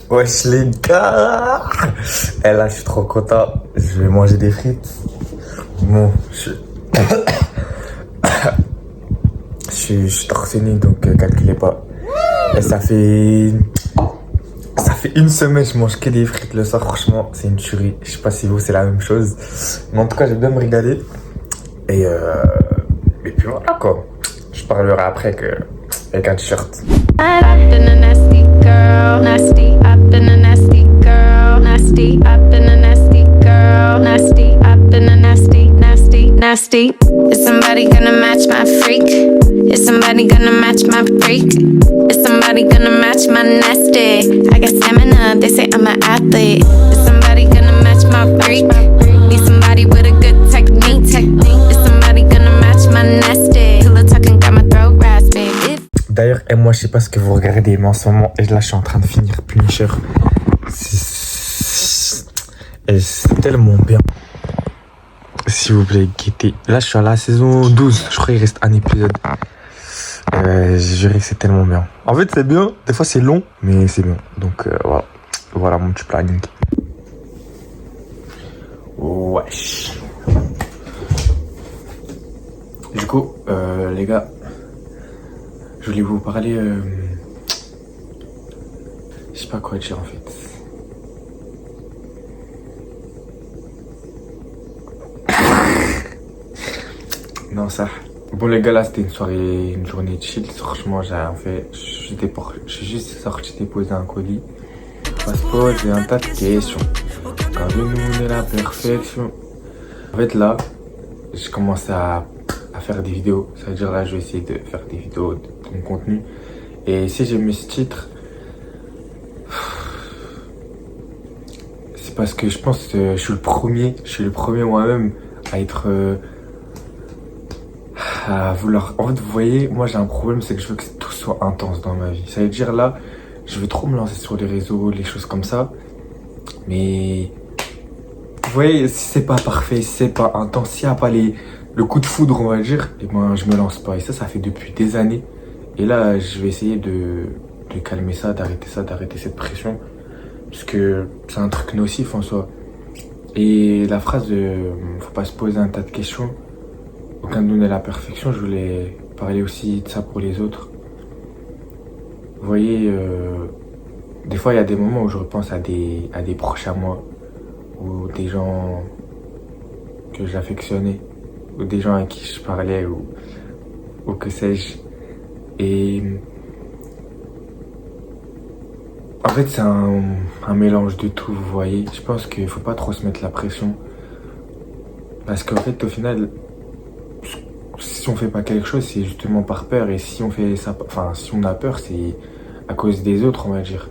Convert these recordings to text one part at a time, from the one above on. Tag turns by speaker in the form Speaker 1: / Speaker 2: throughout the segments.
Speaker 1: Wesh les gars. Et là, je suis trop content. Je vais manger des frites. Bon, je suis torse nu, donc calculez pas. Et ça fait une semaine, je mange que des frites le soir. Franchement, c'est une tuerie. Je sais pas si vous, c'est la même chose. Mais en tout cas, j'ai bien me régaler. Et puis voilà quoi. Je parlerai après avec un t-shirt.
Speaker 2: I've been a nasty girl, nasty. I've been a nasty girl, nasty. I've been a nasty girl, nasty. I've been a nasty, nasty, nasty. Is somebody gonna match my freak? Is somebody gonna match my freak? Is somebody gonna match my nasty? I got stamina, they say I'm an athlete. Is somebody gonna match my freak? Need somebody with a good technique. Is somebody gonna match my nasty? Pillow talking got my throat raspy.
Speaker 1: D'ailleurs, et moi, je sais pas ce que vous regardez, mais en ce moment, et là, je suis en train de finir Punisher. C'est tellement bien. S'il vous plaît, guettez. Là, je suis à la saison 12. Je crois qu'il reste un épisode. Je dirais que c'est tellement bien. En fait, c'est bien. Des fois, c'est long, mais c'est bien. Donc, voilà. Voilà mon petit planning. Wesh. Du coup, les gars, je voulais vous parler. Je sais pas quoi dire en fait. Non, ça. Bon, les gars, là, c'était une journée chill. Franchement, j'ai juste sorti déposer un colis. On va se poser un tas de questions. Quand nous, on est la perfection. En fait, là, j'ai commencé à faire des vidéos. Ça veut dire, là, je vais essayer de faire des vidéos de mon contenu. Et si j'ai mis ce titre, c'est parce que je pense que je suis le premier moi-même à être. À vouloir. En fait, vous voyez, moi j'ai un problème, c'est que je veux que tout soit intense dans ma vie. Ça veut dire là, je veux trop me lancer sur les réseaux, les choses comme ça. Mais vous voyez, si c'est pas parfait, si c'est pas intense, s'il n'y a pas le coup de foudre, on va dire, et ben je me lance pas. Et ça fait depuis des années. Et là, je vais essayer de calmer ça, d'arrêter cette pression. Parce que c'est un truc nocif en soi. Et la phrase de faut pas se poser un tas de questions. Aucun de nous n'est la perfection, je voulais parler aussi de ça pour les autres. Vous voyez, des fois il y a des moments où je repense à des proches à moi, ou des gens que j'affectionnais, ou des gens à qui je parlais, ou que sais-je. Et en fait c'est un mélange de tout, vous voyez. Je pense qu'il faut pas trop se mettre la pression. Parce qu'en fait au final, si on fait pas quelque chose, c'est justement par peur. Et si on fait ça, enfin, si on a peur, c'est à cause des autres, on va dire.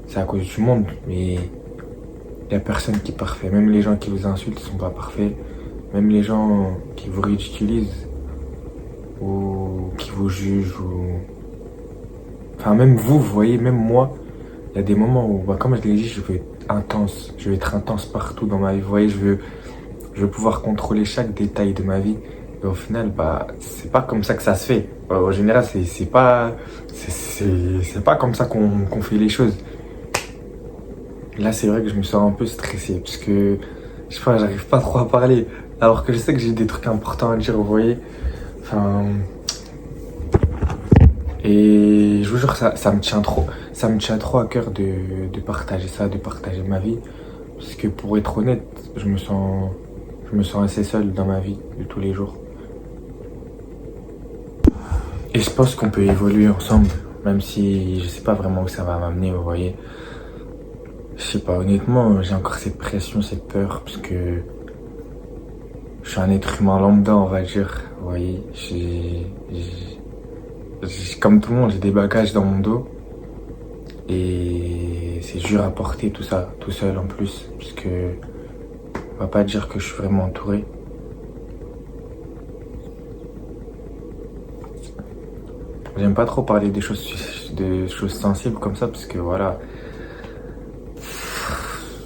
Speaker 1: C'est à cause du monde. Mais il y a personne qui est parfait. Même les gens qui vous insultent sont pas parfaits. Même les gens qui vous ridiculisent ou qui vous jugent enfin, même vous voyez, même moi, il y a des moments où, bah, comme je l'ai dit, je vais être intense. Je vais être intense partout dans ma vie. Vous voyez, je veux pouvoir contrôler chaque détail de ma vie. Et au final, bah, c'est pas comme ça que ça se fait. En général, c'est pas comme ça qu'on fait les choses. Là, c'est vrai que je me sens un peu stressé parce que, je sais pas, j'arrive pas trop à parler. Alors que je sais que j'ai des trucs importants à dire, vous voyez. Enfin. Et je vous jure, ça me tient trop à cœur de partager ça, de partager ma vie. Parce que pour être honnête, je me sens assez seul dans ma vie de tous les jours. Et je pense qu'on peut évoluer ensemble, même si je sais pas vraiment où ça va m'amener, vous voyez. Je sais pas, honnêtement, j'ai encore cette pression, cette peur, parce que je suis un être humain lambda, on va dire, vous voyez. Comme tout le monde, j'ai des bagages dans mon dos. Et c'est dur à porter tout ça, tout seul en plus, parce que on va pas dire que je suis vraiment entouré. J'aime pas trop parler de choses sensibles comme ça parce que voilà,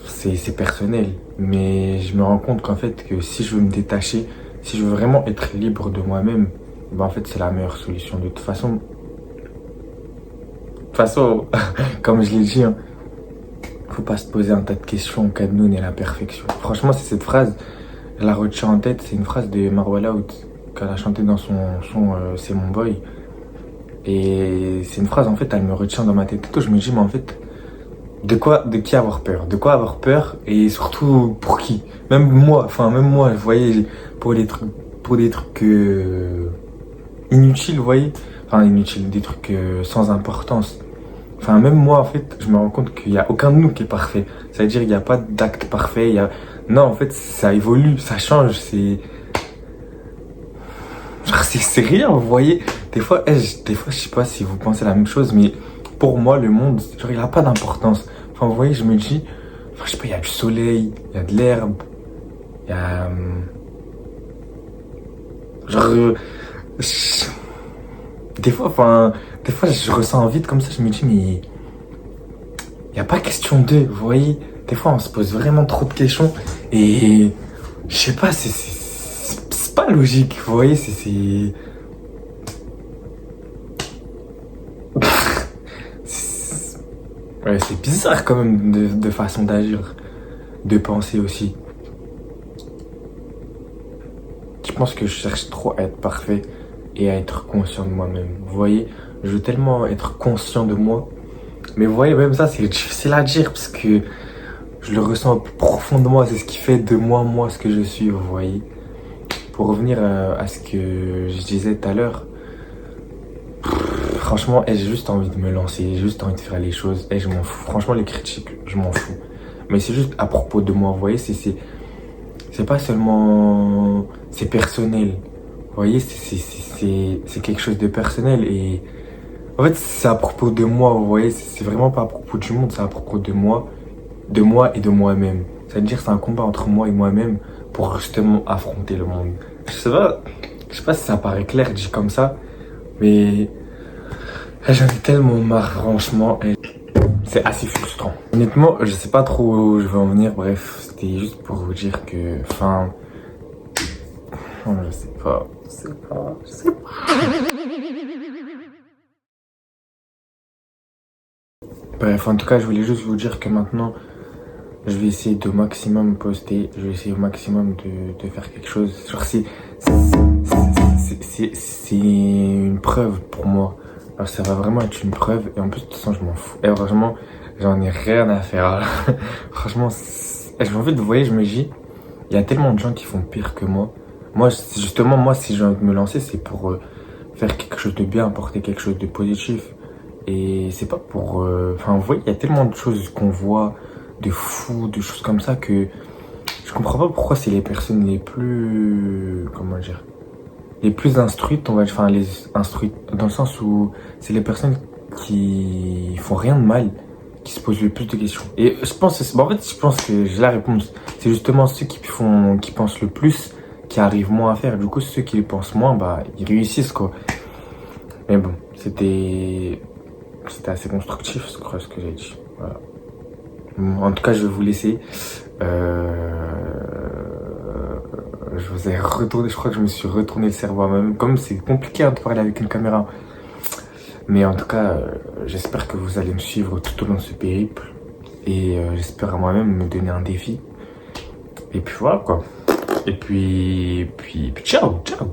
Speaker 1: c'est personnel. Mais je me rends compte qu'en fait, que si je veux me détacher, si je veux vraiment être libre de moi-même, ben en fait, c'est la meilleure solution. De toute façon, comme je l'ai dit, hein, faut pas se poser un tas de questions, aucun de nous n'est la perfection. Franchement, c'est cette phrase, je la retiens en tête, c'est une phrase de Marwala qu'elle a chanté dans son son C'est mon boy. Et c'est une phrase, en fait, elle me retient dans ma tête. Et tout, je me dis, mais en fait, de qui avoir peur? De quoi avoir peur? Et surtout, pour qui? Même moi, vous voyez, pour des trucs inutiles, vous voyez? Enfin, inutiles, des trucs sans importance. Enfin, même moi, en fait, je me rends compte qu'il n'y a aucun de nous qui est parfait. C'est-à-dire, il n'y a pas d'acte parfait. Non, en fait, ça évolue, ça change. Genre, c'est rien, vous voyez. Des fois, je sais pas si vous pensez la même chose, mais pour moi, le monde, genre, il a pas d'importance. Enfin, vous voyez, je me dis, enfin, je sais pas, il y a du soleil, il y a de l'herbe, il y a. Genre. Je- des fois, je ressens un vide comme ça, je me dis, mais il y a pas question d'eux, vous voyez. Des fois, on se pose vraiment trop de questions et je sais pas, c'est pas logique, vous voyez, ouais, c'est bizarre quand même de façon d'agir, de penser aussi. Je pense que je cherche trop à être parfait et à être conscient de moi-même. Vous voyez, je veux tellement être conscient de moi. Mais vous voyez, même ça, c'est difficile à dire parce que je le ressens au plus profond de moi. C'est ce qui fait de moi, ce que je suis, vous voyez. Pour revenir à ce que je disais tout à l'heure, franchement, j'ai juste envie de me lancer, j'ai juste envie de faire les choses. Je m'en fous. Franchement, les critiques, je m'en fous. Mais c'est juste à propos de moi, vous voyez, c'est pas seulement. C'est personnel. Vous voyez, c'est quelque chose de personnel. Et en fait, c'est à propos de moi, vous voyez. C'est vraiment pas à propos du monde, c'est à propos de moi et de moi-même. C'est-à-dire, c'est un combat entre moi et moi-même pour justement affronter le monde. Je sais pas si ça paraît clair dit comme ça, mais j'en ai tellement marre, franchement. Et c'est assez frustrant. Honnêtement, je sais pas trop où je veux en venir. Bref, c'était juste pour vous dire que, enfin, je sais pas, je sais pas. Bref, en tout cas, je voulais juste vous dire que maintenant, je vais essayer de maximum poster, je vais essayer au maximum de faire quelque chose. Genre, c'est une preuve pour moi. Alors, ça va vraiment être une preuve. Et en plus, de toute façon, je m'en fous. Et franchement, j'en ai rien à faire. Franchement, en fait, vous voyez, je me dis, il y a tellement de gens qui font pire que moi. Justement, moi, si j'ai envie de me lancer, c'est pour faire quelque chose de bien, apporter quelque chose de positif. Et c'est pas pour. Enfin, vous voyez, il y a tellement de choses qu'on voit, de fous, de choses comme ça que je comprends pas pourquoi c'est les personnes les plus. Comment dire? Les plus instruites, on va dire. Enfin, les instruites, dans le sens où c'est les personnes qui font rien de mal, qui se posent le plus de questions. Et je pense, en fait, je pense que j'ai la réponse. C'est justement ceux qui pensent le plus, qui arrivent moins à faire. Du coup, ceux qui pensent moins, bah, ils réussissent, quoi. Mais bon, c'était assez constructif, ce que j'ai dit. Voilà. En tout cas, je vais vous laisser. Je vous ai retourné, je crois que je me suis retourné le cerveau à moi-même. Comme c'est compliqué de parler avec une caméra. Mais en tout cas, j'espère que vous allez me suivre tout au long de ce périple. Et j'espère à moi-même me donner un défi. Et puis voilà quoi. Et puis ciao, ciao.